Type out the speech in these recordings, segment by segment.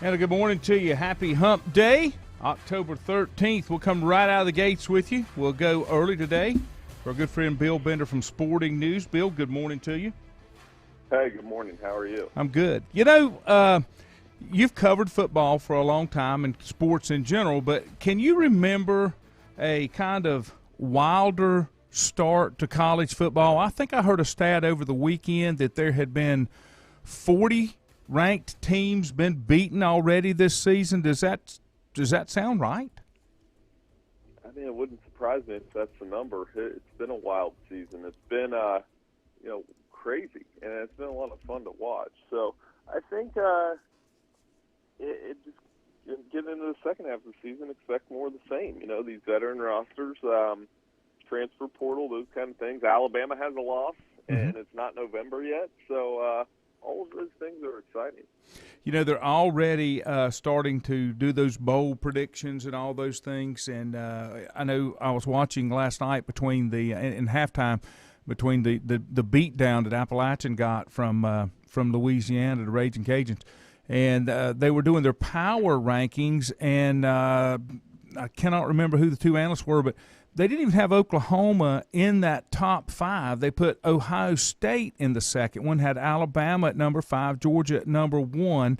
And a good morning to you. Happy Hump Day, October 13th. We'll come right out of the gates with you. We'll go early today for our good friend Bill Bender from Sporting News. Bill, good morning to you. Hey, good morning. How are you? I'm good. You know, you've covered football for a long time and sports in general, but can you remember a kind of wilder start to college football? I think I heard a stat over the weekend that there had been 40 ranked teams been beaten already this season. Does that sound right? I mean, it wouldn't surprise me if that's the number. It's been a wild season. It's been, crazy, and it's been a lot of fun to watch. So I think it just get into the second half of the season, expect more of the same. You know, these veteran rosters, transfer portal, those kind of things. Alabama has a loss, and it's not November yet, so all of those things are exciting. You know, they're already starting to do those bowl predictions and all those things. And I know I was watching last night in halftime between the beatdown that Appalachian got from Louisiana, the Raging Cajuns. And they were doing their power rankings, and I cannot remember who the two analysts were, but they didn't even have Oklahoma in that top five. They put Ohio State in the second one, had Alabama at number 5, Georgia at number 1.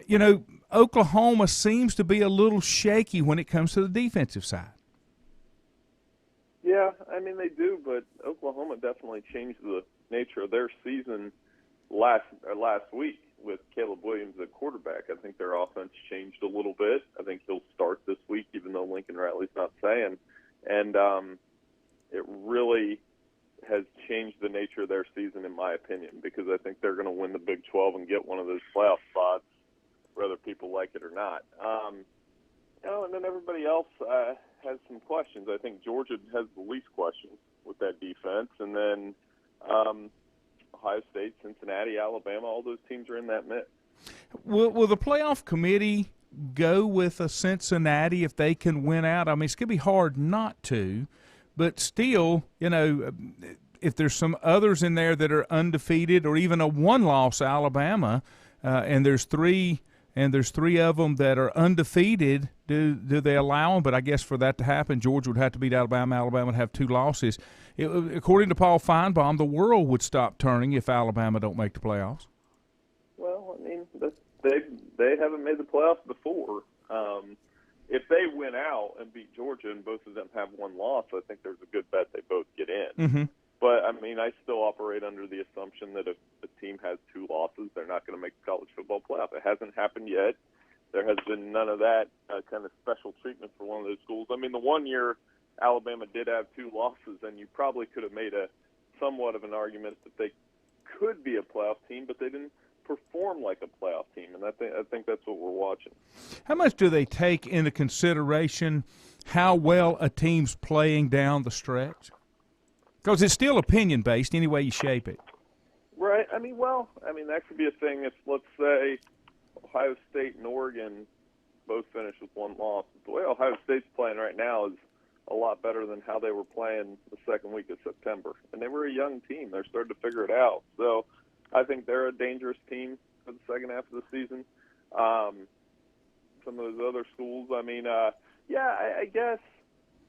You know, Oklahoma seems to be a little shaky when it comes to the defensive side. Yeah, I mean, they do, but Oklahoma definitely changed the nature of their season last week with Caleb Williams at quarterback. I think their offense changed a little bit. I think he'll start this week, even though Lincoln Riley's not saying. And it really has changed the nature of their season, in my opinion, because I think they're going to win the Big 12 and get one of those playoff spots, whether people like it or not. And then everybody else has some questions. I think Georgia has the least questions with that defense. And then Ohio State, Cincinnati, Alabama, all those teams are in that mix. Will the playoff committee go with a Cincinnati if they can win out? I mean, it's going to be hard not to, but still, you know, if there's some others in there that are undefeated or even a one-loss Alabama, and there's three of them that are undefeated, do they allow them? But I guess for that to happen, Georgia would have to beat Alabama. Alabama would have 2 losses. According to Paul Feinbaum, the world would stop turning if Alabama don't make the playoffs. Well, I mean, they haven't made the playoffs before. If they win out and beat Georgia and both of them have 1 loss, I think there's a good bet they both get in. Mm-hmm. But, I mean, I still operate under the assumption that if the team has 2 losses, they're not going to make the college football playoff. It hasn't happened yet. There has been none of that kind of special treatment for one of those schools. I mean, the one year Alabama did have 2 losses, and you probably could have made a somewhat of an argument that they could be a playoff team, but they didn't perform like a playoff team, and I think that's what we're watching. How much do they take into consideration how well a team's playing down the stretch? Because it's still opinion-based any way you shape it. Right. I mean, that could be a thing if, let's say, Ohio State and Oregon both finish with 1 loss. The way Ohio State's playing right now is a lot better than how they were playing the second week of September. And they were a young team. They're starting to figure it out. So I think they're a dangerous team for the second half of the season. Some of those other schools, I mean, I guess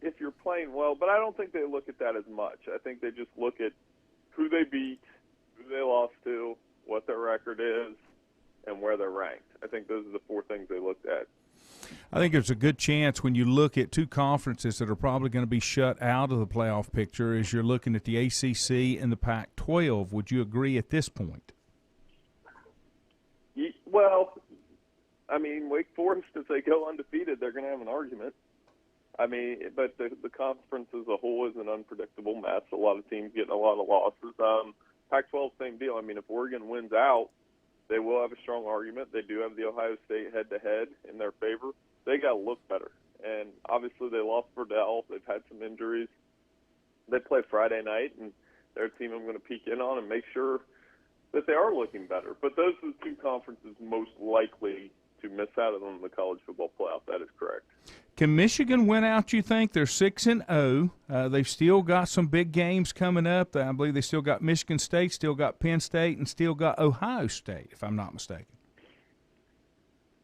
if you're playing well, but I don't think they look at that as much. I think they just look at who they beat, who they lost to, what their record is, and where they're ranked. I think those are the 4 things they looked at. I think there's a good chance when you look at 2 conferences that are probably going to be shut out of the playoff picture as you're looking at the ACC and the Pac-12. Would you agree at this point? Well, I mean, Wake Forest, if they go undefeated, they're going to have an argument. I mean, but the conference as a whole is an unpredictable mess. A lot of teams getting a lot of losses. Pac-12, same deal. I mean, if Oregon wins out, they will have a strong argument. They do have the Ohio State head-to-head in their favor. They got to look better. And obviously they lost Verdell. They've had some injuries. They play Friday night, and they're a team I'm going to peek in on and make sure that they are looking better. But those are the 2 conferences most likely to miss out on the college football playoff. That is correct. Can Michigan win out, you think? They're 6-0. They've still got some big games coming up. I believe they still got Michigan State, still got Penn State, and still got Ohio State, if I'm not mistaken.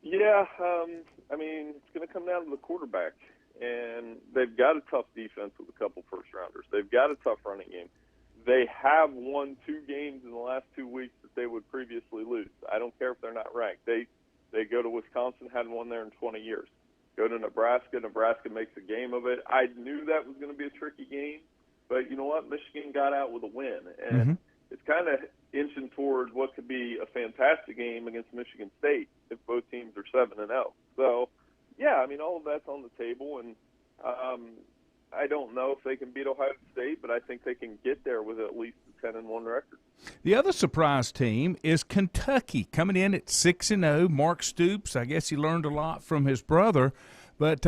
Yeah, I mean, it's going to come down to the quarterback, and they've got a tough defense with a couple first-rounders. They've got a tough running game. They have won 2 games in the last 2 weeks that they would previously lose. I don't care if they're not ranked. They go to Wisconsin, hadn't won there in 20 years. Go to Nebraska. Nebraska makes a game of it. I knew that was going to be a tricky game, but you know what? Michigan got out with a win, and it's kind of inching toward what could be a fantastic game against Michigan State if both teams are 7-0. So, yeah, I mean, all of that's on the table, and I don't know if they can beat Ohio State, but I think they can get there with at least a 10-1 record. The other surprise team is Kentucky, coming in at 6-0. Mark Stoops, I guess he learned a lot from his brother, but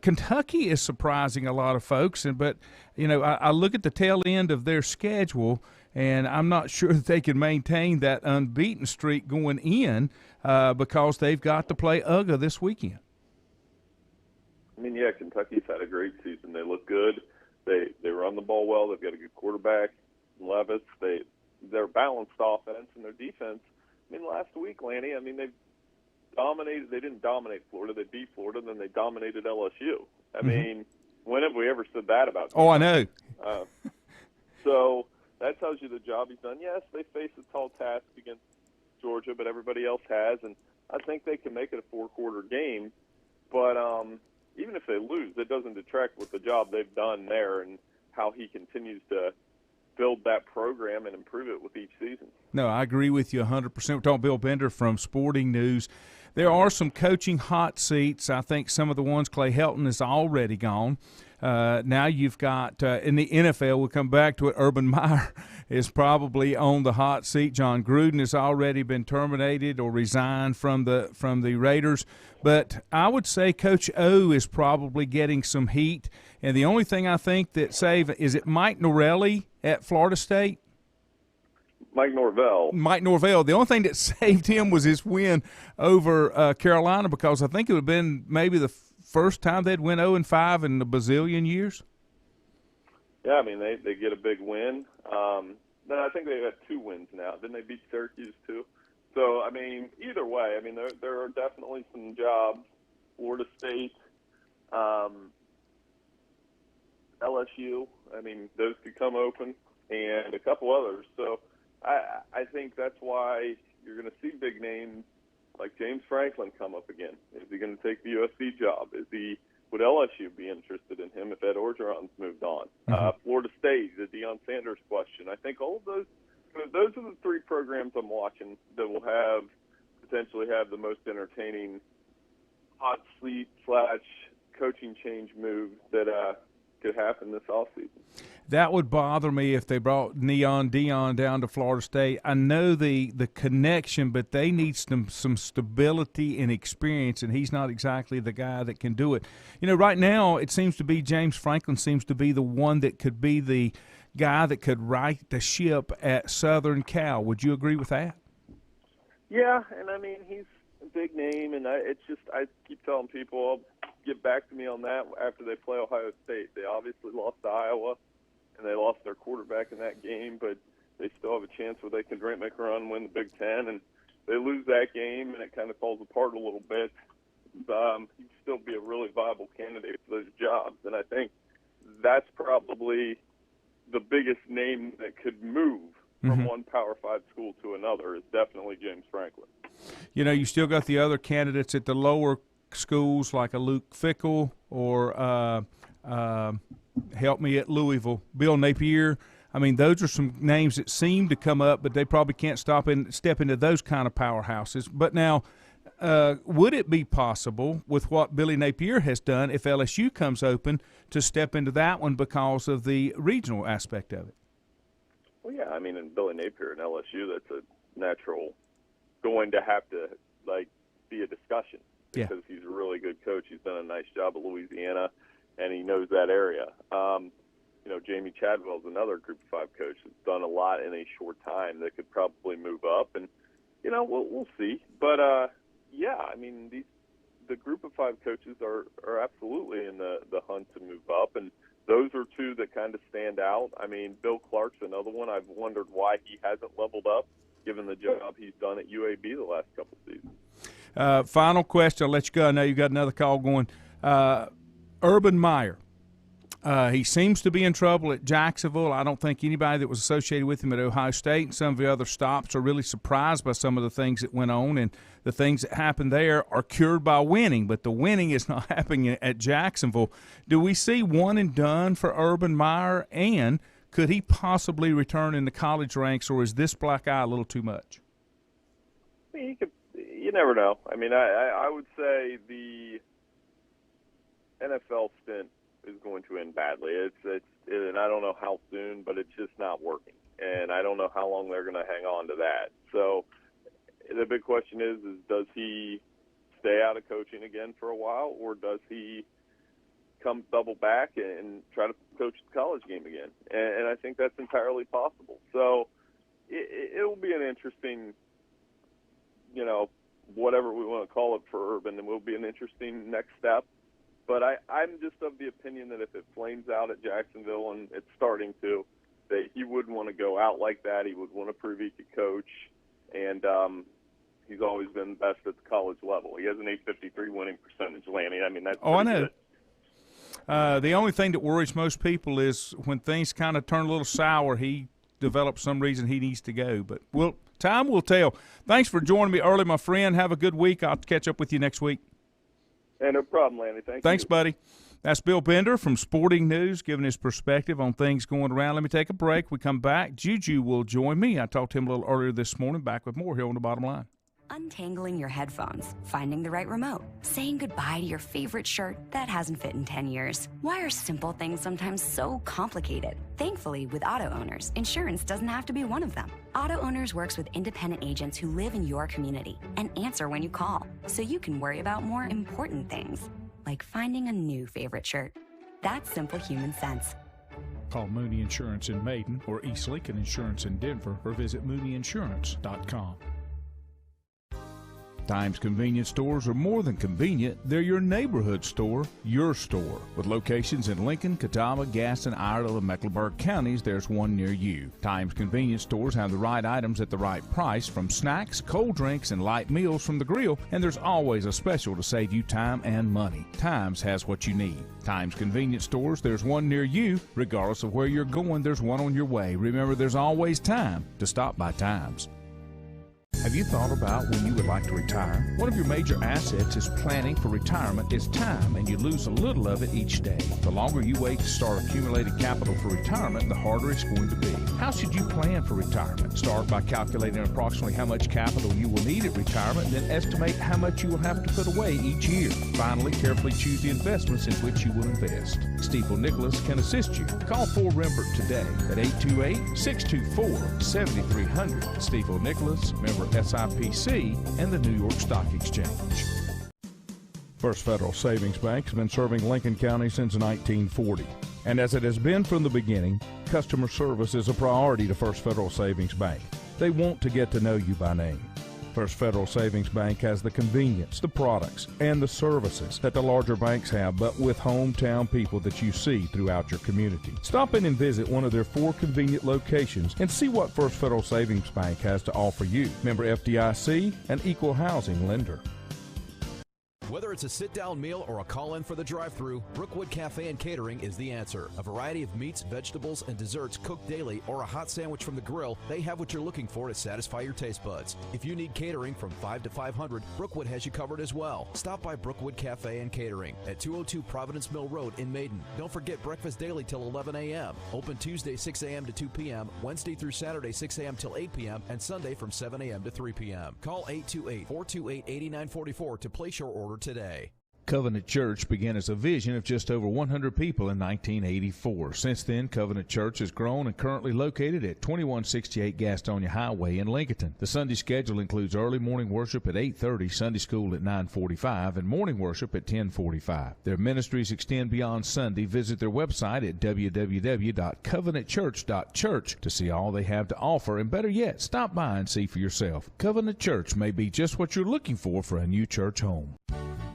Kentucky is surprising a lot of folks. But you know, I look at the tail end of their schedule, and I'm not sure that they can maintain that unbeaten streak going in because they've got to play UGA this weekend. I mean, yeah, Kentucky's had a great season. They look good. They run the ball well. They've got a good quarterback, Levis. They're balanced offense, and their defense. I mean, last week, Lanny, I mean, they dominated. They didn't dominate Florida. They beat Florida, and then they dominated LSU. I mean, when have we ever said that about? Oh, I know. So that tells you the job he's done. Yes, they face a tall task against Georgia, but everybody else has, and I think they can make it a 4-quarter game. But even if they lose, it doesn't detract with the job they've done there and how he continues to build that program and improve it with each season. No, I agree with you 100%. We're talking Bill Bender from Sporting News. There are some coaching hot seats. I think some of the ones, Clay Helton is already gone. Now you've got, in the NFL, we'll come back to it, Urban Meyer is probably on the hot seat. John Gruden has already been terminated or resigned from the Raiders. But I would say Coach O is probably getting some heat. And the only thing I think that is it Mike Norvell at Florida State? Mike Norvell. The only thing that saved him was his win over Carolina, because I think it would have been maybe the first time they'd win 0-5 in a bazillion years. Yeah, I mean, they get a big win. Then I think they've had 2 wins now. Didn't they beat Syracuse too? So, I mean, either way, I mean, there are definitely some jobs. Florida State, LSU, I mean, those could come open, and a couple others. So I think that's why you're going to see big names like James Franklin come up again. Is he going to take the USC job? Would LSU be interested in him if Ed Orgeron's moved on? Florida State, the Deion Sanders question. I think all of those are the 3 programs I'm watching that will potentially have the most entertaining hot seat / coaching change move that could happen this offseason. That would bother me if they brought Deion down to Florida State. I know the connection, but they need some stability and experience, and he's not exactly the guy that can do it. You know, right now it seems to be James Franklin seems to be the one that could be the guy that could right the ship at Southern Cal. Would you agree with that? Yeah, and I mean, he's a big name, and I keep telling people, get back to me on that after they play Ohio State. They obviously lost to Iowa, and they lost their quarterback in that game, but they still have a chance where they can make a run, win the Big Ten, and they lose that game, and it kind of falls apart a little bit. He'd still be a really viable candidate for those jobs, and I think that's probably the biggest name that could move from one Power 5 school to another is definitely James Franklin. You know, you still got the other candidates at the lower schools like a Luke Fickell or help me at Louisville, Bill Napier. I mean, those are some names that seem to come up, but they probably can't step into those kind of powerhouses. But now, would it be possible with what Billy Napier has done if LSU comes open to step into that one because of the regional aspect of it? Well, yeah, I mean, in Billy Napier and LSU, that's a natural going to have to, be a discussion because he's a really good coach. He's done a nice job at Louisiana, and he knows that area. Jamie Chadwell's another Group of 5 coach that's done a lot in a short time that could probably move up, and, we'll see. But, I mean, the Group of 5 coaches are absolutely in the hunt to move up, and those are 2 that kind of stand out. I mean, Bill Clark's another one. I've wondered why he hasn't leveled up, given the job he's done at UAB the last couple seasons. Final question. I'll let you go. I know you got another call going. Urban Meyer. He seems to be in trouble at Jacksonville. I don't think anybody that was associated with him at Ohio State and some of the other stops are really surprised by some of the things that went on, and the things that happened there are cured by winning, but the winning is not happening at Jacksonville. Do we see one and done for Urban Meyer, and could he possibly return in the college ranks, or is this black eye a little too much? You never know. I mean, I would say the NFL stint is going to end badly. And I don't know how soon, but it's just not working. And I don't know how long they're going to hang on to that. So the big question is does he stay out of coaching again for a while, or does he come double back and try to coach the college game again? And I think that's entirely possible. So it will be an interesting, whatever we want to call it for Urban, and will be an interesting next step. But I'm just of the opinion that if it flames out at Jacksonville, and it's starting to, that he wouldn't want to go out like that. He would want to prove he could coach, and he's always been best at the college level. He has an 853 winning percentage, Lanny. I mean, that's I know. Good. The only thing that worries most people is when things kind of turn a little sour, he develops some reason he needs to go. But time will tell. Thanks for joining me early, my friend. Have a good week. I'll catch up with you next week. Hey, no problem, Lanny. Thanks, buddy. That's Bill Bender from Sporting News giving his perspective on things going around. Let me take a break. We come back. Juju will join me. I talked to him a little earlier this morning. Back with more here on The Bottom Line. Untangling your headphones, finding the right remote, saying goodbye to your favorite shirt that hasn't fit in 10 years. Why are simple things sometimes so complicated? Thankfully, with auto owners, insurance doesn't have to be one of them. Auto Owners works with independent agents who live in your community and answer when you call, so you can worry about more important things, like finding a new favorite shirt. That's simple human sense. Call Mooney Insurance in Maiden or East Lincoln Insurance in Denver, or visit MooneyInsurance.com. Times convenience stores are more than convenient. They're your neighborhood store, your store. With locations in Lincoln, Catawba, Gaston, Iredell, and Mecklenburg counties, there's one near you. Times convenience stores have the right items at the right price, from snacks, cold drinks, and light meals from the grill, and there's always a special to save you time and money. Times has what you need. Times convenience stores, there's one near you. Regardless of where you're going, there's one on your way. Remember, there's always time to stop by Times. Have you thought about when you would like to retire? One of your major assets is planning for retirement is time, and you lose a little of it each day. The longer you wait to start accumulating capital for retirement, the harder it's going to be. How should you plan for retirement? Start by calculating approximately how much capital you will need at retirement, then estimate how much you will have to put away each year. Finally, carefully choose the investments in which you will invest. Stifel Nicholas can assist you. Call Ford Rembert today at 828-624-7300. Stifel Nicholas, member SIPC, and the New York Stock Exchange. First Federal Savings Bank has been serving Lincoln County since 1940. And as it has been from the beginning, customer service is a priority to First Federal Savings Bank. They want to get to know you by name. First Federal Savings Bank has the convenience, the products, and the services that the larger banks have, but with hometown people that you see throughout your community. Stop in and visit one of their 4 convenient locations and see what First Federal Savings Bank has to offer you. Member FDIC, an equal housing lender. Whether it's a sit-down meal or a call-in for the drive-thru, Brookwood Cafe and Catering is the answer. A variety of meats, vegetables, and desserts cooked daily, or a hot sandwich from the grill, they have what you're looking for to satisfy your taste buds. If you need catering from 5 to 500, Brookwood has you covered as well. Stop by Brookwood Cafe and Catering at 202 Providence Mill Road in Maiden. Don't forget breakfast daily till 11 a.m. Open Tuesday 6 a.m. to 2 p.m., Wednesday through Saturday 6 a.m. till 8 p.m., and Sunday from 7 a.m. to 3 p.m. Call 828-428-8944 to place your order today. Covenant Church began as a vision of just over 100 people in 1984. Since then, Covenant Church has grown and currently located at 2168 Gastonia Highway in Lincoln. The Sunday schedule includes early morning worship at 8:30, Sunday school at 9:45, and morning worship at 10:45. Their ministries extend beyond Sunday. Visit their website at www.covenantchurch.church to see all they have to offer, and better yet, stop by and see for yourself. Covenant Church may be just what you're looking for a new church home.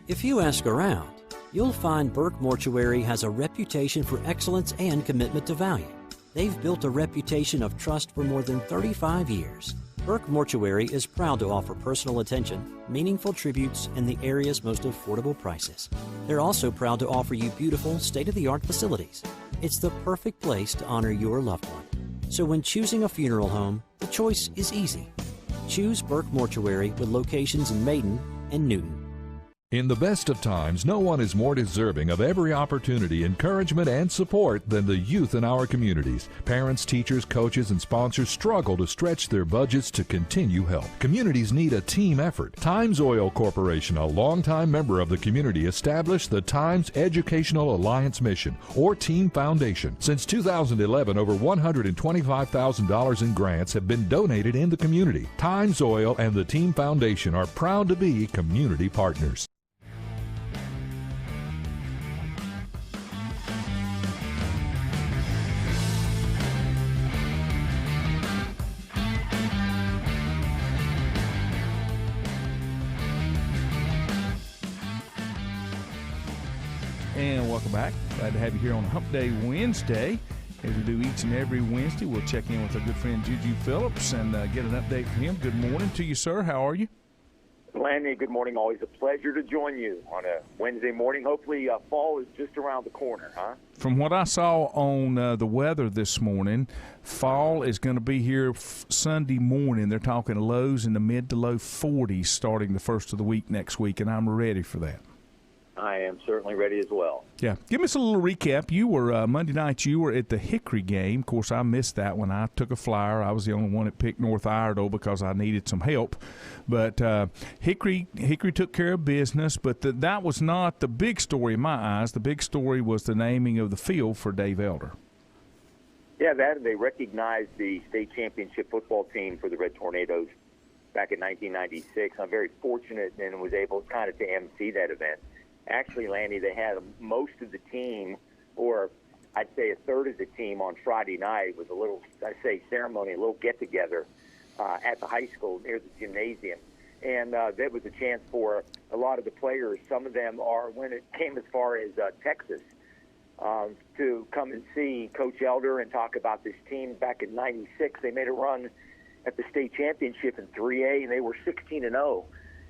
If you ask around, you'll find Burke Mortuary has a reputation for excellence and commitment to value. They've built a reputation of trust for more than 35 years. Burke Mortuary is proud to offer personal attention, meaningful tributes, and the area's most affordable prices. They're also proud to offer you beautiful, state-of-the-art facilities. It's the perfect place to honor your loved one. So when choosing a funeral home, the choice is easy. Choose Burke Mortuary with locations in Maiden and Newton. In the best of times, no one is more deserving of every opportunity, encouragement, and support than the youth in our communities. Parents, teachers, coaches, and sponsors struggle to stretch their budgets to continue help. Communities need a team effort. Times Oil Corporation, a longtime member of the community, established the Times Educational Alliance Mission, or Team Foundation. Since 2011, over $125,000 in grants have been donated in the community. Times Oil and the Team Foundation are proud to be community partners. And welcome back. Glad to have you here on Hump Day Wednesday. As we do each and every Wednesday, we'll check in with our good friend Juju Phillips and get an update from him. Good morning to you, sir. How are you? Lanny, good morning. Always a pleasure to join you on a Wednesday morning. Hopefully fall is just around the corner, huh? From what I saw on the weather this morning, fall is going to be here Sunday morning. They're talking lows in the mid to low 40s starting the first of the week next week, and I'm ready for that. I am certainly ready as well. Yeah. Give us a little recap. You were, Monday night, you were at the Hickory game. Of course, I missed that one. I took a flyer. I was the only one that picked North Iredell because I needed some help. But Hickory took care of business, but that was not the big story in my eyes. The big story was the naming of the field for Dave Elder. Yeah, they recognized the state championship football team for the Red Tornadoes back in 1996. I'm very fortunate and was able kind of to MC that event. Actually, Lanny, they had most of the team, or I'd say a third of the team on Friday night with a little, ceremony, a little get-together at the high school near the gymnasium. And that was a chance for a lot of the players. Some of them are, when it came as far as Texas, to come and see Coach Elder and talk about this team. Back in '96, they made a run at the state championship in 3A, and they were 16-0.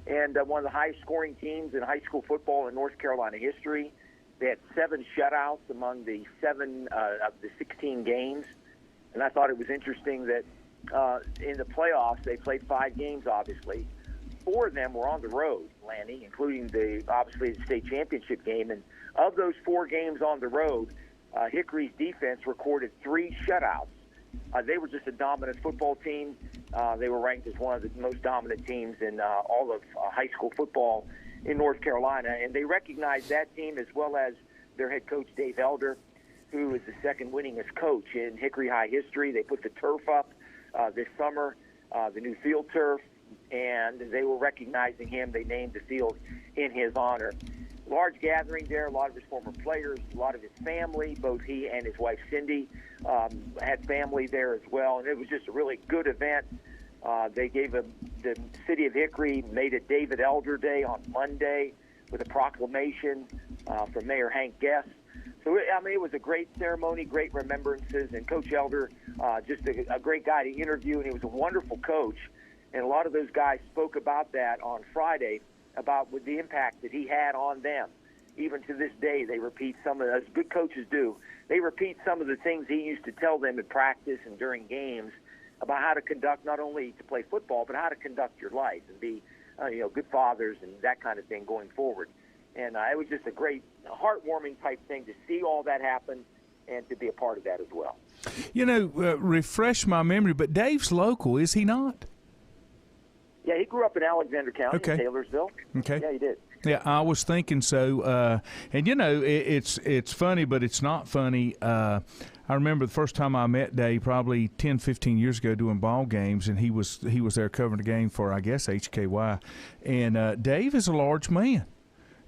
And one of the highest-scoring teams in high school football in North Carolina history. They had 7 shutouts among the 7 of the 16 games. And I thought it was interesting that in the playoffs, they played 5 games, obviously. 4 of them were on the road, Lanny, including obviously the state championship game. And of those 4 games on the road, Hickory's defense recorded 3 shutouts. They were just a dominant football team. They were ranked as one of the most dominant teams in all of high school football in North Carolina. And they recognized that team as well as their head coach, Dave Elder, who is the second winningest coach in Hickory High history. They put the turf up this summer, the new field turf, and they were recognizing him. They named the field in his honor. Large gathering there, a lot of his former players, a lot of his family, both he and his wife Cindy had family there as well, and it was just a really good event. They gave the city of Hickory made it David Elder Day on Monday with a proclamation from Mayor Hank Guest. So, it was a great ceremony, great remembrances, and Coach Elder, just a great guy to interview, and he was a wonderful coach. And a lot of those guys spoke about that on Friday, about with the impact that he had on them. Even to this day, they repeat some of, as good coaches do, they repeat some of the things he used to tell them in practice and during games about how to conduct, not only to play football, but how to conduct your life and be, good fathers and that kind of thing going forward. And it was just a great, heartwarming type thing to see all that happen and to be a part of that as well. Refresh my memory, but Dave's local, is he not? Yeah, he grew up in Alexander County, in Taylorsville. Okay. Yeah, he did. Yeah, I was thinking so. It's funny, but it's not funny. I remember the first time I met Dave, probably 10, 15 years ago, doing ball games, and he was there covering the game for, I guess, HKY. And Dave is a large man.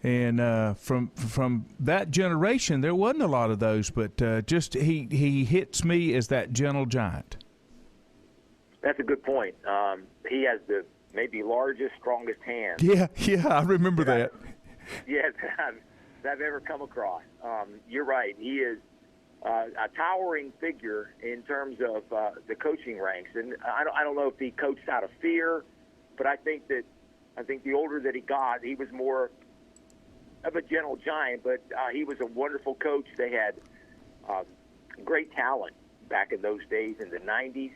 And from that generation, there wasn't a lot of those, but just he hits me as that gentle giant. That's a good point. He has the maybe largest, strongest hands. Yeah, I remember that. Yes, that I've ever come across. You're right. He is a towering figure in terms of the coaching ranks. And I don't know if he coached out of fear, but I think the older that he got, he was more of a gentle giant. But he was a wonderful coach. They had great talent back in those days in the 90s.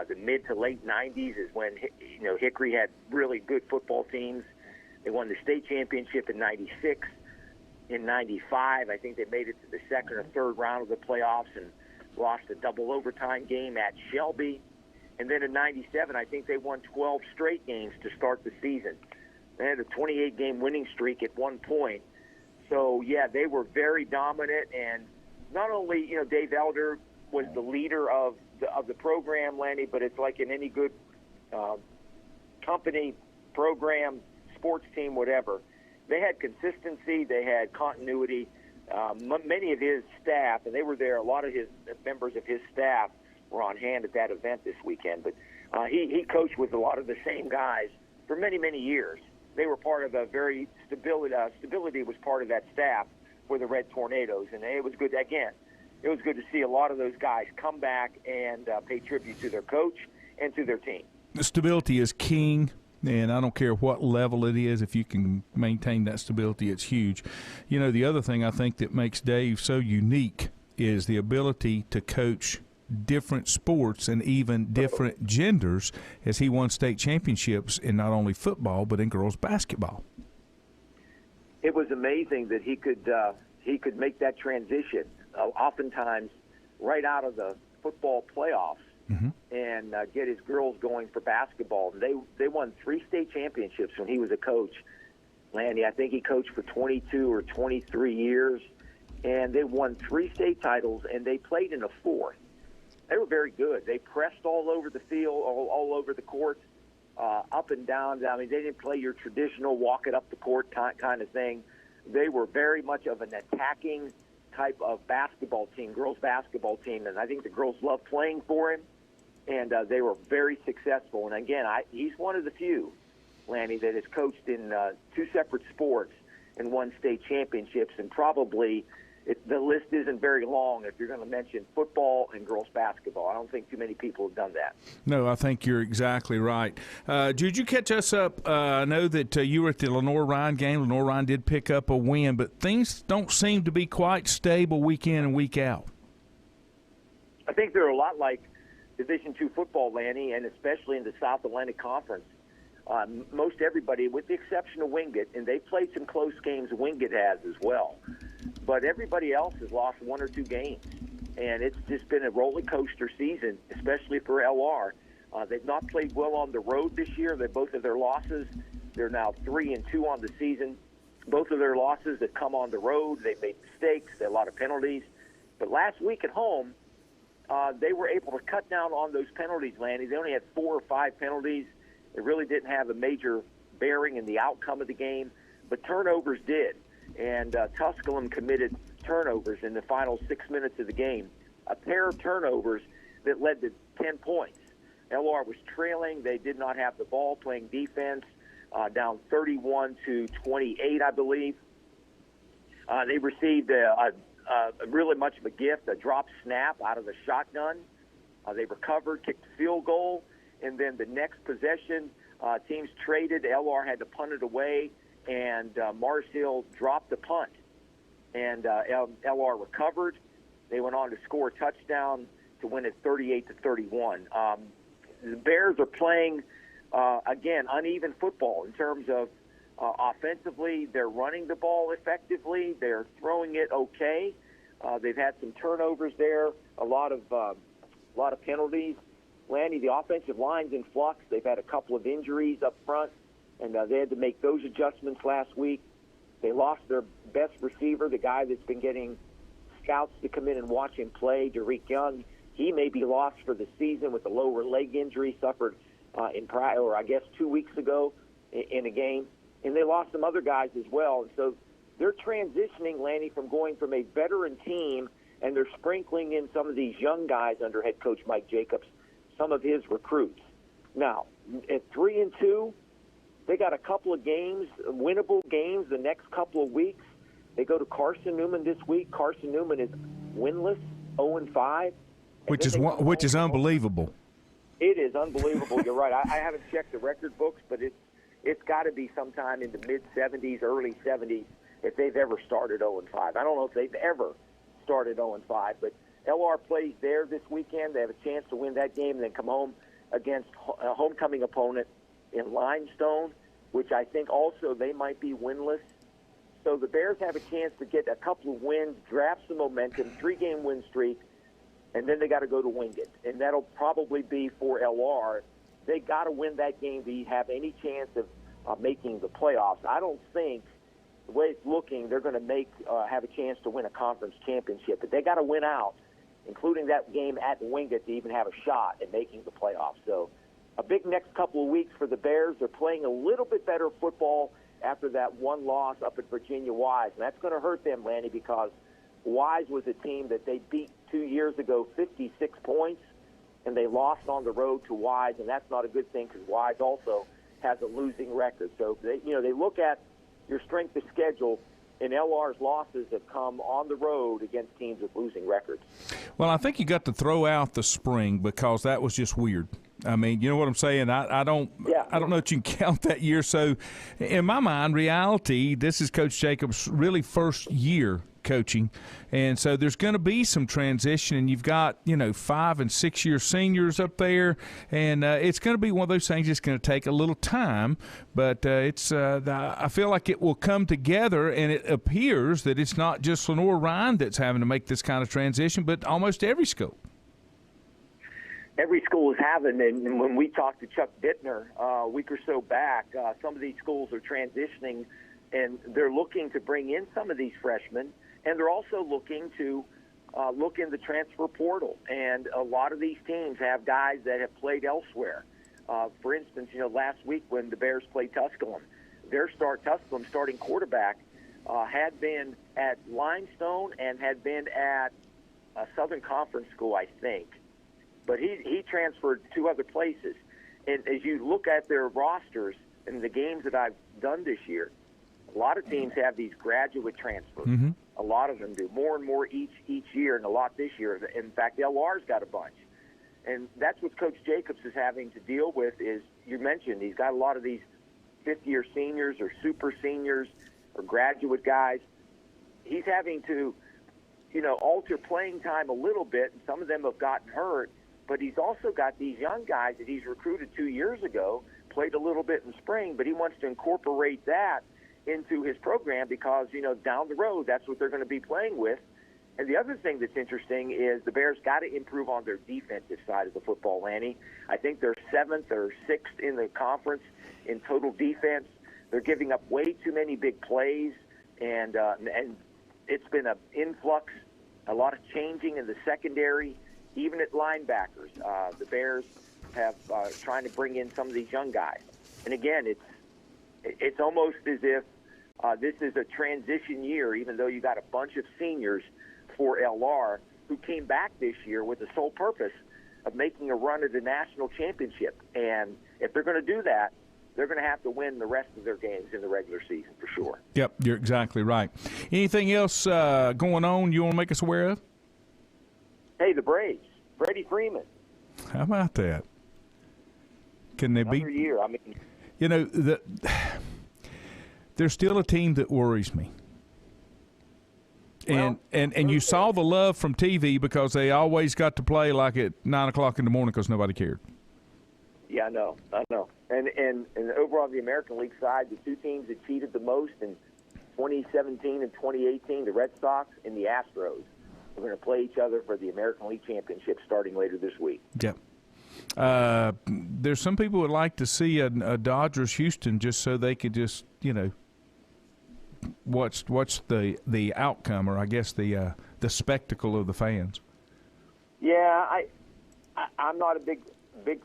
The mid to late 90s is when Hickory had really good football teams. They won the state championship in 96. In 95, I think they made it to the second or third round of the playoffs and lost a double overtime game at Shelby. And then in 97, I think they won 12 straight games to start the season. They had a 28-game winning streak at one point. So, yeah, they were very dominant. And not only, Dave Elder was the leader of the program, Lanny, but it's like in any good company, program, sports team, whatever. They had consistency. They had continuity. Many of his staff, and they were there, a lot of his members of his staff were on hand at that event this weekend. But he coached with a lot of the same guys for many, many years. They were part of a very stability was part of that staff for the Red Tornadoes. And it was good, again, it was good to see a lot of those guys come back and pay tribute to their coach and to their team. The stability is king. And I don't care what level it is, if you can maintain that stability, it's huge. The other thing I think that makes Dave so unique is the ability to coach different sports and even different genders, as he won state championships in not only football but in girls basketball. It was amazing that he could make that transition, oftentimes right out of the football playoffs. Mm-hmm. And get his girls going for basketball. They won 3 state championships when he was a coach. Lanny, I think he coached for 22 or 23 years, and they won 3 state titles, and they played in a 4th. They were very good. They pressed all over the field, all over the court, up and down. I mean, they didn't play your traditional walk it up the court kind of thing. They were very much of an attacking type of basketball team, girls basketball team, and I think the girls loved playing for him. And they were very successful. And, again, he's one of the few, Lanny, that has coached in 2 separate sports and won state championships. And probably the list isn't very long if you're going to mention football and girls basketball. I don't think too many people have done that. No, I think you're exactly right. Did you catch us up? I know that you were at the Lenore-Ryan game. Lenore-Ryan did pick up a win, but things don't seem to be quite stable week in and week out. I think they're a lot like Division II football, Lanny, and especially in the South Atlantic Conference. Most everybody, with the exception of Wingate, and they played some close games, Wingate has as well. But everybody else has lost 1 or 2 games, and it's just been a roller coaster season, especially for LR. They've not played well on the road this year. Both of their losses, they're now 3-2 on the season. Both of their losses have come on the road. They've made mistakes, a lot of penalties. But last week at home, they were able to cut down on those penalties, Lanny. They only had 4 or 5 penalties. It really didn't have a major bearing in the outcome of the game, but turnovers did. And Tusculum committed turnovers in the final 6 minutes of the game, a pair of turnovers that led to 10 points. LR was trailing. They did not have the ball, playing defense, down 31-28, I believe. They received really much of a gift, a drop snap out of the shotgun. They recovered, kicked a field goal, and then the next possession, teams traded. LR had to punt it away, and Mars Hill dropped the punt. And LR recovered. They went on to score a touchdown to win it 38-31. The Bears are playing, again, uneven football in terms of offensively. They're running the ball effectively. They're throwing it okay. They've had some turnovers there, a lot of penalties. Lanny, the offensive line's in flux. They've had a couple of injuries up front, and they had to make those adjustments last week. They lost their best receiver, the guy that's been getting scouts to come in and watch him play, Derek Young. He may be lost for the season with a lower leg injury suffered in 2 weeks ago in a game. And they lost some other guys as well. And so they're transitioning, Lanny, from going from a veteran team, and they're sprinkling in some of these young guys under head coach Mike Jacobs, some of his recruits. Now, at 3-2, they got a couple of games, winnable games, the next couple of weeks. They go to Carson Newman this week. Carson Newman is winless 0-5. Which is unbelievable. It is unbelievable. You're right. I haven't checked the record books, but it's got to be sometime in the mid-70s, early 70s if they've ever started 0-5. I don't know if they've ever started 0-5, but LR plays there this weekend. They have a chance to win that game and then come home against a homecoming opponent in Limestone, which I think also they might be winless. So the Bears have a chance to get a couple of wins, draft some momentum, 3-game win streak, and then they got to go to Wingate. And that'll probably be for LR. They got to win that game to have any chance of making the playoffs. I don't think, the way it's looking, they're going to have a chance to win a conference championship. But they got to win out, including that game at Wingate, to even have a shot at making the playoffs. So a big next couple of weeks for the Bears. They're playing a little bit better football after that one loss up at Virginia Wise. And that's going to hurt them, Lanny, because Wise was a team that they beat 2 years ago, 56 points, and they lost on the road to Wise, and that's not a good thing because Wise also has a losing record. So they look at your strength of schedule, and LR's losses have come on the road against teams with losing records. Well, I think you got to throw out the spring because that was just weird. I mean, you know what I'm saying? I don't know that you can count that year. So, in my mind, reality, this is Coach Jacobs' really first year coaching, and so there's going to be some transition, and you've got 5 and 6 year seniors up there, and it's going to be one of those things that's going to take a little time, but I feel like it will come together, and it appears that it's not just Lenore Ryan that's having to make this kind of transition, but almost every school. Every school is having, and when we talked to Chuck Bittner a week or so back, some of these schools are transitioning, and they're looking to bring in some of these freshmen. And they're also looking to look in the transfer portal. And a lot of these teams have guys that have played elsewhere. For instance, last week when the Bears played Tusculum, Tusculum starting quarterback had been at Limestone and had been at a Southern Conference school, I think. But he transferred 2 other places. And as you look at their rosters and the games that I've done this year, a lot of teams have these graduate transfers. Mm-hmm. A lot of them do, more and more each year, and a lot this year. In fact, LR's got a bunch. And that's what Coach Jacobs is having to deal with is, you mentioned, he's got a lot of these fifth-year seniors or super seniors or graduate guys. He's having to, alter playing time a little bit, and some of them have gotten hurt. But he's also got these young guys that he's recruited 2 years ago, played a little bit in spring, but he wants to incorporate that into his program because, down the road, that's what they're going to be playing with. And the other thing that's interesting is the Bears got to improve on their defensive side of the football, Lanny. I think they're 7th or 6th in the conference in total defense. They're giving up way too many big plays, and it's been an influx, a lot of changing in the secondary, even at linebackers. The Bears have trying to bring in some of these young guys. And again, it's almost as if this is a transition year, even though you got a bunch of seniors for LR who came back this year with the sole purpose of making a run at the national championship. And if they're going to do that, they're going to have to win the rest of their games in the regular season for sure. Yep, you're exactly right. Anything else going on you want to make us aware of? Hey, the Braves, Freddie Freeman. How about that? Can they Another year, I mean. There's still a team that worries me. And you saw the love from TV because they always got to play like at 9 o'clock in the morning because nobody cared. Yeah, I know. And overall on the American League side, the 2 teams that cheated the most in 2017 and 2018, the Red Sox and the Astros, are going to play each other for the American League Championship starting later this week. Yep. There's some people would like to see a Dodgers Houston just so they could just watch the outcome, or I guess the spectacle of the fans. Yeah, I'm not a big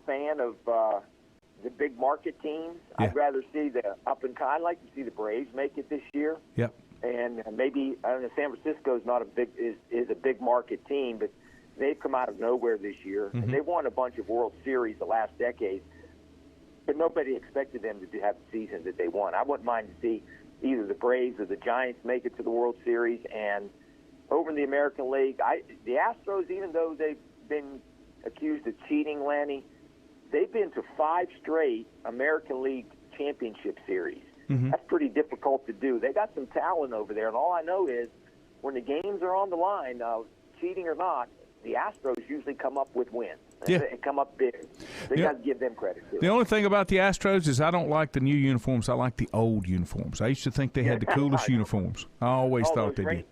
fan of the big market teams. Yeah. I'd rather see the up and coming. I'd like to see the Braves make it this year. Yep. And maybe I don't know. San Francisco's not is a big market team, but they've come out of nowhere this year, mm-hmm. and they won a bunch of World Series the last decade, but nobody expected them to have the season that they won. I wouldn't mind to see either the Braves or the Giants make it to the World Series, and over in the American League, the Astros, even though they've been accused of cheating, Lanny, they've been to 5 straight American League championship series. Mm-hmm. That's pretty difficult to do. They got some talent over there, and all I know is when the games are on the line, cheating or not, the Astros usually come up with wins. Yeah. They come up big. So you got to give them credit, too. The only thing about the Astros is I don't like the new uniforms. I like the old uniforms. I used to think they had the coolest uniforms. I always thought they did.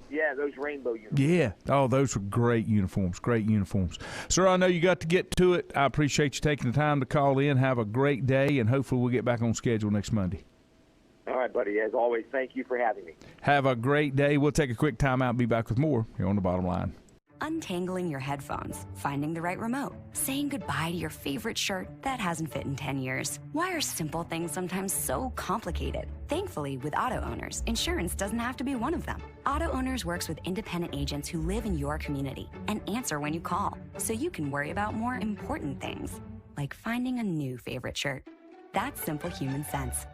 Yeah, those rainbow uniforms. Yeah. Oh, those were great uniforms. Great uniforms. Sir, I know you got to get to it. I appreciate you taking the time to call in. Have a great day, and hopefully we'll get back on schedule next Monday. All right, buddy. As always, thank you for having me. Have a great day. We'll take a quick time out and be back with more here on The Bottom Line. Untangling your headphones, finding the right remote, saying goodbye to your favorite shirt that hasn't fit in 10 years. Why are simple things sometimes so complicated? Thankfully, with auto owners, insurance doesn't have to be one of them. Auto Owners works with independent agents who live in your community and answer when you call, so you can worry about more important things, like finding a new favorite shirt. That's simple human sense.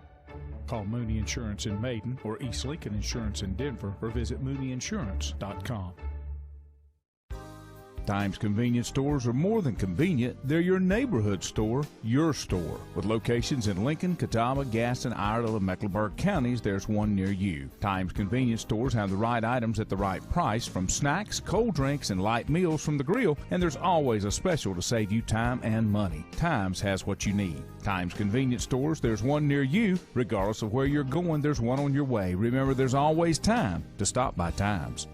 Call Mooney Insurance in Maiden or East Lincoln Insurance in Denver or visit MooneyInsurance.com. Times convenience stores are more than convenient. They're your neighborhood store, your store. With locations in Lincoln, Catawba, Gaston, Iredell, and Mecklenburg counties, there's one near you. Times convenience stores have the right items at the right price, from snacks, cold drinks, and light meals from the grill, and there's always a special to save you time and money. Times has what you need. Times convenience stores, there's one near you. Regardless of where you're going, there's one on your way. Remember, there's always time to stop by Times.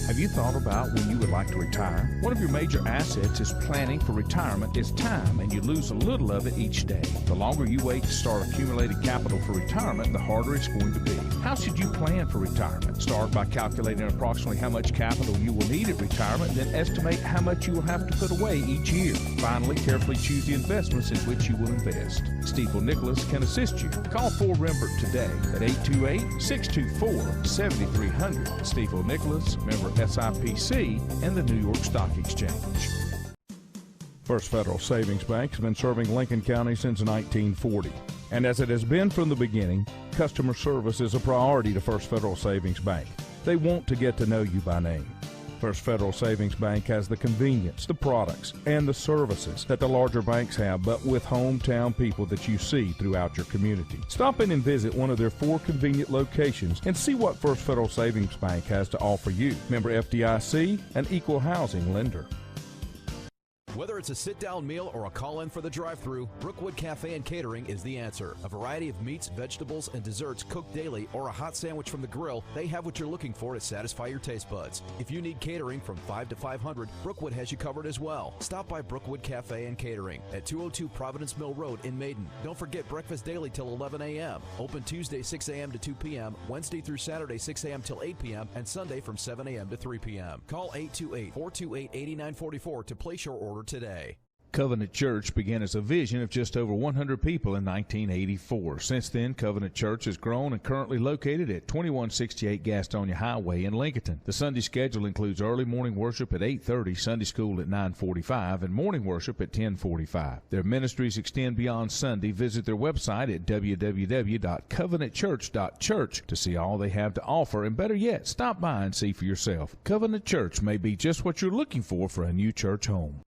Have you thought about when you would like to retire? One of your major assets is planning for retirement is time, and you lose a little of it each day. The longer you wait to start accumulating capital for retirement, the harder it's going to be. How should you plan for retirement? Start by calculating approximately how much capital you will need at retirement, then estimate how much you will have to put away each year. Finally, carefully choose the investments in which you will invest. Stifel Nicholas can assist you. Call Fort Rembert today at 828-624-7300. Stifel Nicholas, member SIPC, and the New York Stock Exchange. First Federal Savings Bank has been serving Lincoln County since 1940. And as it has been from the beginning, customer service is a priority to First Federal Savings Bank. They want to get to know you by name. First Federal Savings Bank has the convenience, the products, and the services that the larger banks have, but with hometown people that you see throughout your community. Stop in and visit one of their 4 convenient locations and see what First Federal Savings Bank has to offer you. Member FDIC, an equal housing lender. Whether it's a sit-down meal or a call-in for the drive-thru, Brookwood Cafe and Catering is the answer. A variety of meats, vegetables, and desserts cooked daily, or a hot sandwich from the grill, they have what you're looking for to satisfy your taste buds. If you need catering from 5 to 500, Brookwood has you covered as well. Stop by Brookwood Cafe and Catering at 202 Providence Mill Road in Maiden. Don't forget breakfast daily till 11 a.m. Open Tuesday 6 a.m. to 2 p.m., Wednesday through Saturday 6 a.m. till 8 p.m., and Sunday from 7 a.m. to 3 p.m. Call 828-428-8944 to place your order today. Covenant Church began as a vision of just over 100 people in 1984. Since then, Covenant Church has grown and currently located at 2168 Gastonia Highway in Lincoln. The Sunday schedule includes early morning worship at 8:30, Sunday school at 9:45, and morning worship at 10:45. Their ministries extend beyond Sunday. Visit their website at www.covenantchurch.church to see all they have to offer, and better yet, stop by and see for yourself. Covenant Church may be just what you're looking for a new church home.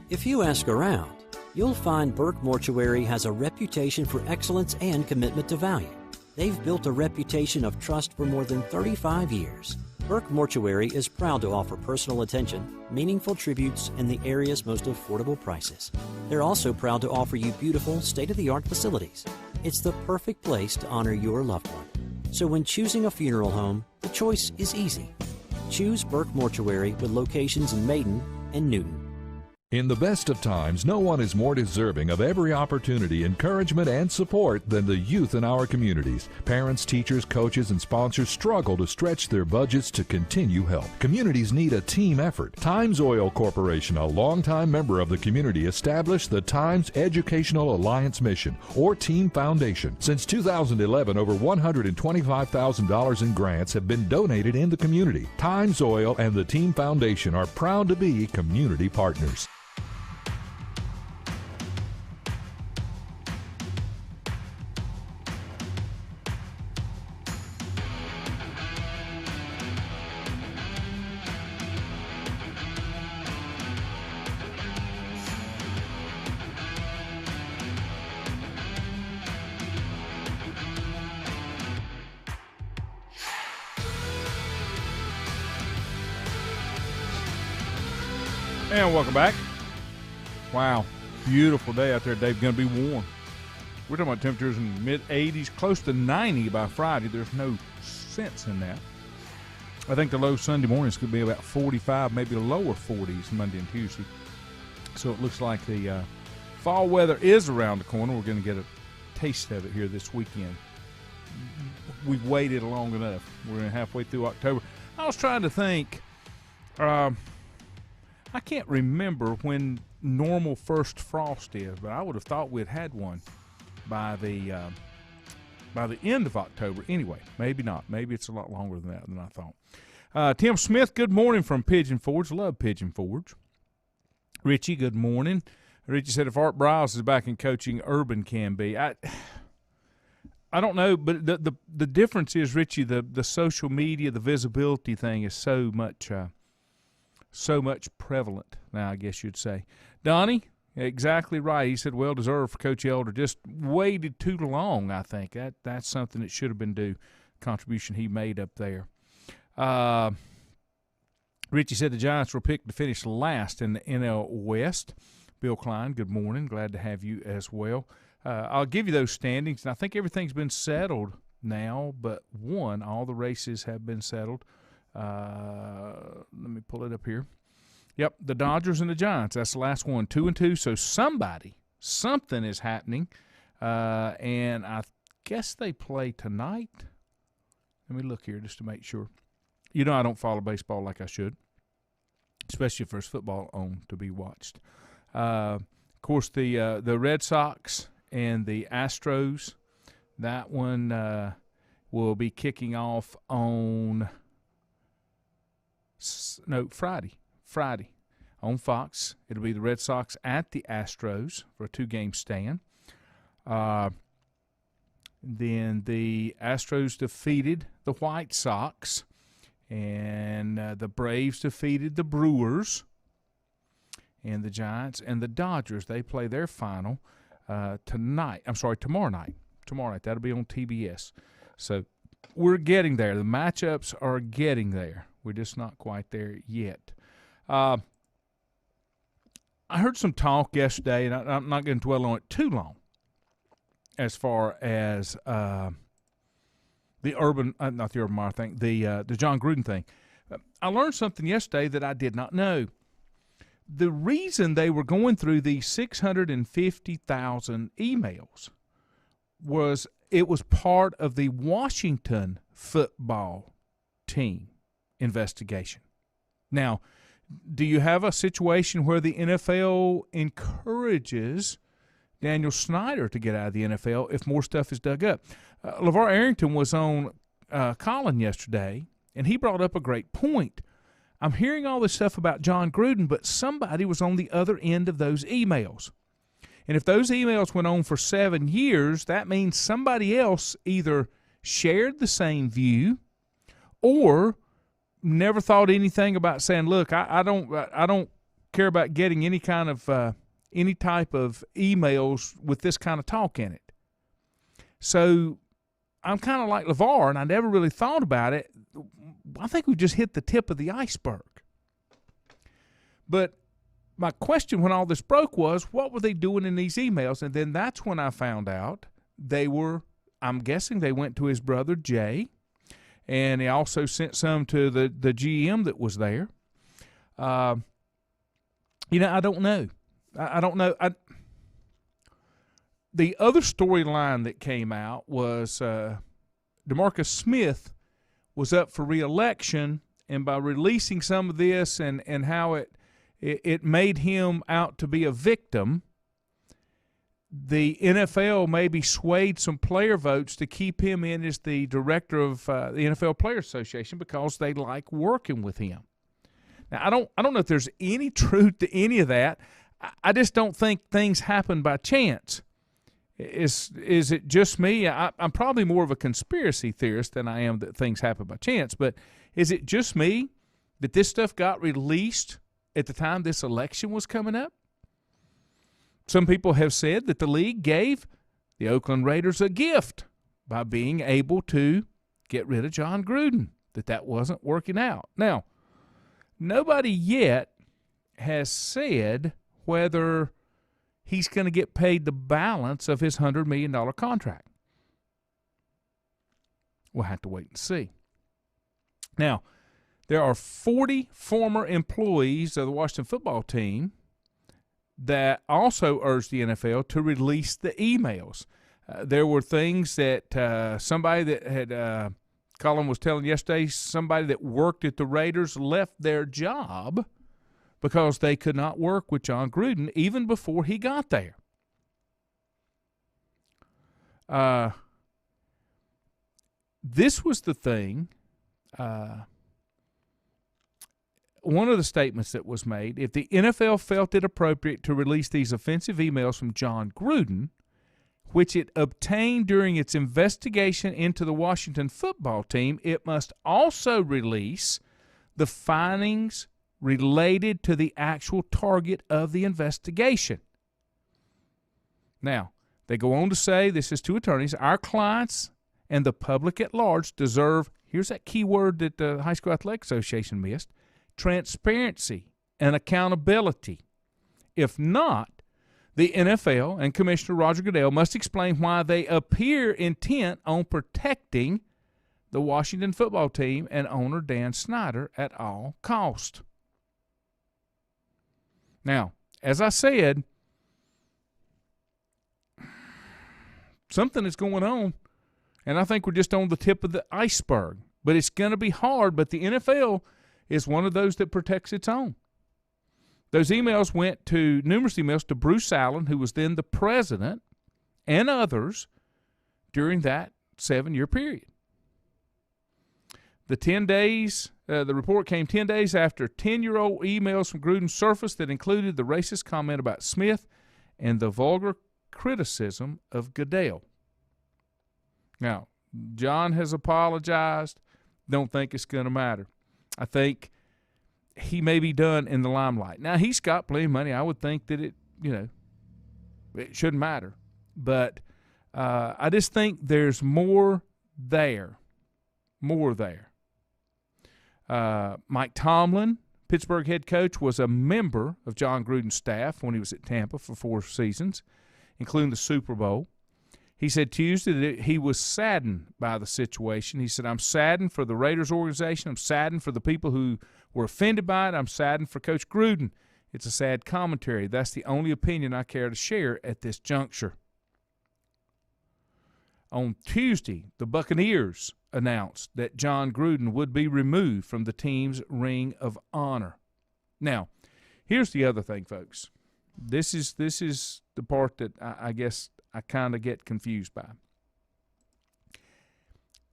If you ask around, you'll find Burke Mortuary has a reputation for excellence and commitment to value. They've built a reputation of trust for more than 35 years. Burke Mortuary is proud to offer personal attention, meaningful tributes, and the area's most affordable prices. They're also proud to offer you beautiful, state-of-the-art facilities. It's the perfect place to honor your loved one. So when choosing a funeral home, the choice is easy. Choose Burke Mortuary with locations in Maiden and Newton. In the best of times, no one is more deserving of every opportunity, encouragement, and support than the youth in our communities. Parents, teachers, coaches, and sponsors struggle to stretch their budgets to continue help. Communities need a team effort. Times Oil Corporation, a longtime member of the community, established the Times Educational Alliance Mission, or Team Foundation. Since 2011, over $125,000 in grants have been donated in the community. Times Oil and the Team Foundation are proud to be community partners. And welcome back. Wow, beautiful day out there, Dave. Going to be warm. We're talking about temperatures in the mid-80s, close to 90 by Friday. There's no sense in that. I think the low Sunday mornings could be about 45, maybe lower 40s Monday and Tuesday. So it looks like the fall weather is around the corner. We're going to get a taste of it here this weekend. We've waited long enough. We're halfway through October. I was trying to think. I can't remember when normal first frost is, but I would have thought we'd had one by the end of October. Anyway, maybe not. Maybe it's a lot longer than that than I thought. Tim Smith, good morning from Pigeon Forge. Love Pigeon Forge. Richie, good morning. Richie said if Art Briles is back in coaching, Urban can be. I don't know, but the difference is, Richie, the social media, the visibility thing is so much prevalent now, I guess you'd say. Donnie, exactly right. He said, well deserved for Coach Elder. Just waited too long, I think. That's something that should have been due, contribution he made up there. Richie said the Giants were picked to finish last in the NL West. Bill Klein, good morning. Glad to have you as well. I'll give you those standings, and I think everything's been settled now, but all the races have been settled. Let me pull it up here. Yep, the Dodgers and the Giants. That's the last one, 2-2. So something is happening, and I guess they play tonight. Let me look here just to make sure. You know I don't follow baseball like I should, especially if there's football on to be watched. Of course, the Red Sox and the Astros, that one will be kicking off on Friday on Fox. It'll be the Red Sox at the Astros for a 2-game stand. Then the Astros defeated the White Sox, and the Braves defeated the Brewers, and the Giants and the Dodgers, they play their final tomorrow night. Tomorrow night. That'll be on TBS. So we're getting there. The matchups are getting there. We're just not quite there yet. I heard some talk yesterday, and I'm not going to dwell on it too long, as far as the John Gruden thing. I learned something yesterday that I did not know. The reason they were going through these 650,000 emails was it was part of the Washington football team investigation. Now, do you have a situation where the NFL encourages Daniel Snyder to get out of the NFL if more stuff is dug up? LeVar Arrington was on Colin yesterday, and he brought up a great point. I'm hearing all this stuff about John Gruden, but somebody was on the other end of those emails. And if those emails went on for 7 years, that means somebody else either shared the same view or never thought anything about saying, look, I don't care about getting any kind of any type of emails with this kind of talk in it. So I'm kind of like LeVar, and I never really thought about it. I think we just hit the tip of the iceberg. But my question when all this broke was, what were they doing in these emails? And then that's when I found out I'm guessing they went to his brother Jay, and he also sent some to the GM that was there. I don't know. I don't know. The other storyline that came out was DeMarcus Smith was up for re-election, and by releasing some of this and how it made him out to be a victim, the NFL maybe swayed some player votes to keep him in as the director of the NFL Players Association because they like working with him. Now, I don't know if there's any truth to any of that. I just don't think things happen by chance. Is it just me? I'm probably more of a conspiracy theorist than I am that things happen by chance, but is it just me that this stuff got released at the time this election was coming up? Some people have said that the league gave the Oakland Raiders a gift by being able to get rid of John Gruden, that wasn't working out. Now, nobody yet has said whether he's going to get paid the balance of his $100 million contract. We'll have to wait and see. Now, there are 40 former employees of the Washington football team that also urged the NFL to release the emails. There were things that somebody that had, Colin was telling yesterday, somebody that worked at the Raiders left their job because they could not work with John Gruden even before he got there. This was the thing. One of the statements that was made, if the NFL felt it appropriate to release these offensive emails from John Gruden, which it obtained during its investigation into the Washington football team, it must also release the findings related to the actual target of the investigation. Now, they go on to say, this is to attorneys, our clients and the public at large deserve, here's that key word that the High School Athletic Association missed, transparency and accountability. If not, the NFL and Commissioner Roger Goodell must explain why they appear intent on protecting the Washington football team and owner Dan Snyder at all cost. Now, as I said, something is going on, and I think we're just on the tip of the iceberg. But it's going to be hard, but the NFL is one of those that protects its own. Those emails went to, numerous emails to Bruce Allen, who was then the president, and others during that 7-year period. The 10 days, the report came 10 days after 10-year-old emails from Gruden surfaced that included the racist comment about Smith and the vulgar criticism of Goodell. Now, John has apologized. Don't think it's going to matter. I think he may be done in the limelight. Now, he's got plenty of money. I would think that it shouldn't matter. But I just think there's more there. More there. Mike Tomlin, Pittsburgh head coach, was a member of John Gruden's staff when he was at Tampa for 4 seasons, including the Super Bowl. He said Tuesday that he was saddened by the situation. He said, I'm saddened for the Raiders organization. I'm saddened for the people who were offended by it. I'm saddened for Coach Gruden. It's a sad commentary. That's the only opinion I care to share at this juncture. On Tuesday, the Buccaneers announced that John Gruden would be removed from the team's Ring of Honor. Now, here's the other thing, folks. This is the part that I guess I kind of get confused by.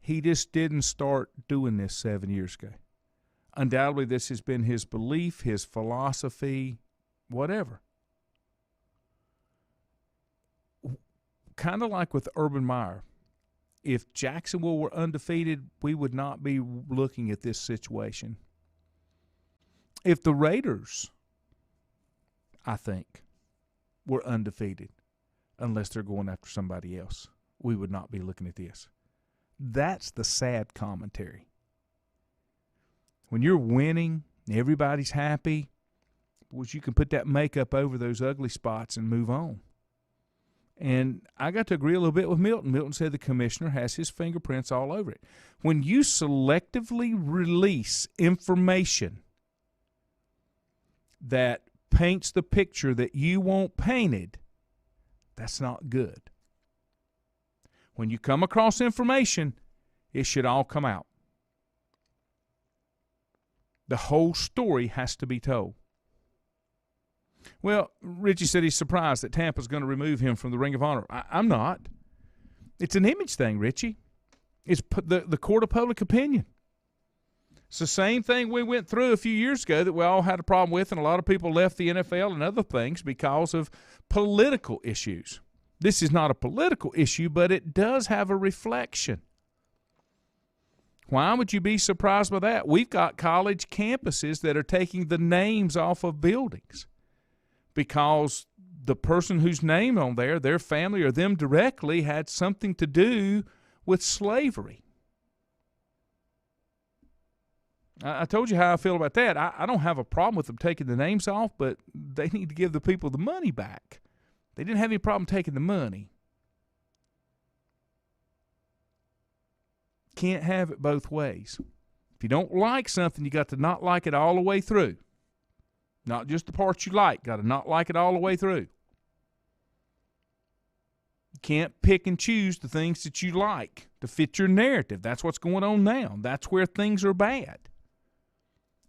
He just didn't start doing this 7 years ago. Undoubtedly, this has been his belief, his philosophy, whatever. Kind of like with Urban Meyer. If Jacksonville were undefeated, we would not be looking at this situation. If the Raiders, I think, were undefeated, unless they're going after somebody else, we would not be looking at this. That's the sad commentary. When you're winning, everybody's happy, you can put that makeup over those ugly spots and move on. And I got to agree a little bit with Milton. Milton said the commissioner has his fingerprints all over it. When you selectively release information that paints the picture that you want painted, that's not good. When you come across information, it should all come out. The whole story has to be told. Well, Richie said he's surprised that Tampa's going to remove him from the Ring of Honor. I'm not. It's an image thing, Richie. It's the court of public opinion. It's the same thing we went through a few years ago that we all had a problem with, and a lot of people left the NFL and other things because of political issues. This is not a political issue, but it does have a reflection. Why would you be surprised by that? We've got college campuses that are taking the names off of buildings because the person whose name on there, their family or them directly, had something to do with slavery. I told you how I feel about that. I don't have a problem with them taking the names off, but they need to give the people the money back. They didn't have any problem taking the money. Can't have it both ways. If you don't like something, you got to not like it all the way through. Not just the parts you like. Got to not like it all the way through. You can't pick and choose the things that you like to fit your narrative. That's what's going on now. That's where things are bad.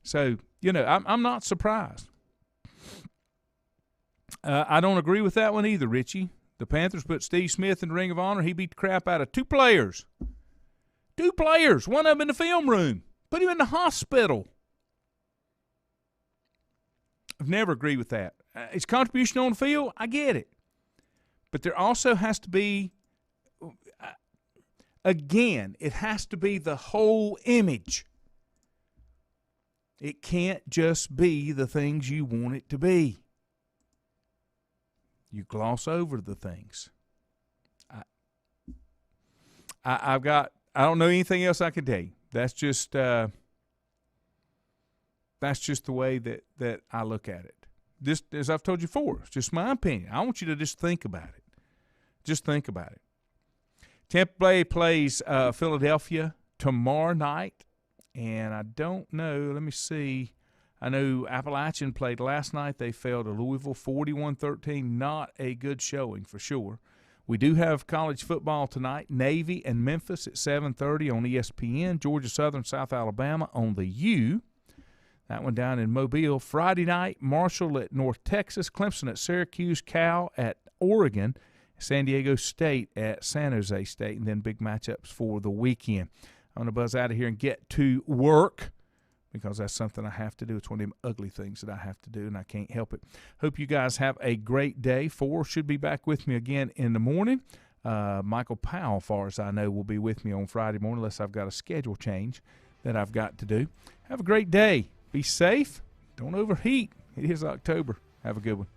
So, I'm not surprised. I don't agree with that one either, Richie. The Panthers put Steve Smith in the Ring of Honor. He beat the crap out of 2 players. 2 players. One of them in the film room. Put him in the hospital. I've never agreed with that. His contribution on the field, I get it. But there also has to be, again, it has to be the whole image. It can't just be the things you want it to be. You gloss over the things. I don't know anything else I can tell you. That's just the way that I look at it. This, as I've told you before, it's just my opinion. I want you to just think about it. Just think about it. Tampa Bay plays Philadelphia tomorrow night, and I don't know. Let me see. I know Appalachian played last night. They fell to Louisville 41-13. Not a good showing for sure. We do have college football tonight. Navy and Memphis at 7:30 on ESPN. Georgia Southern, South Alabama on the U. That one down in Mobile. Friday night, Marshall at North Texas. Clemson at Syracuse. Cal at Oregon. San Diego State at San Jose State. And then big matchups for the weekend. I'm going to buzz out of here and get to work, because that's something I have to do. It's one of them ugly things that I have to do, and I can't help it. Hope you guys have a great day. 4 should be back with me again in the morning. Michael Powell, as far as I know, will be with me on Friday morning, unless I've got a schedule change that I've got to do. Have a great day. Be safe. Don't overheat. It is October. Have a good one.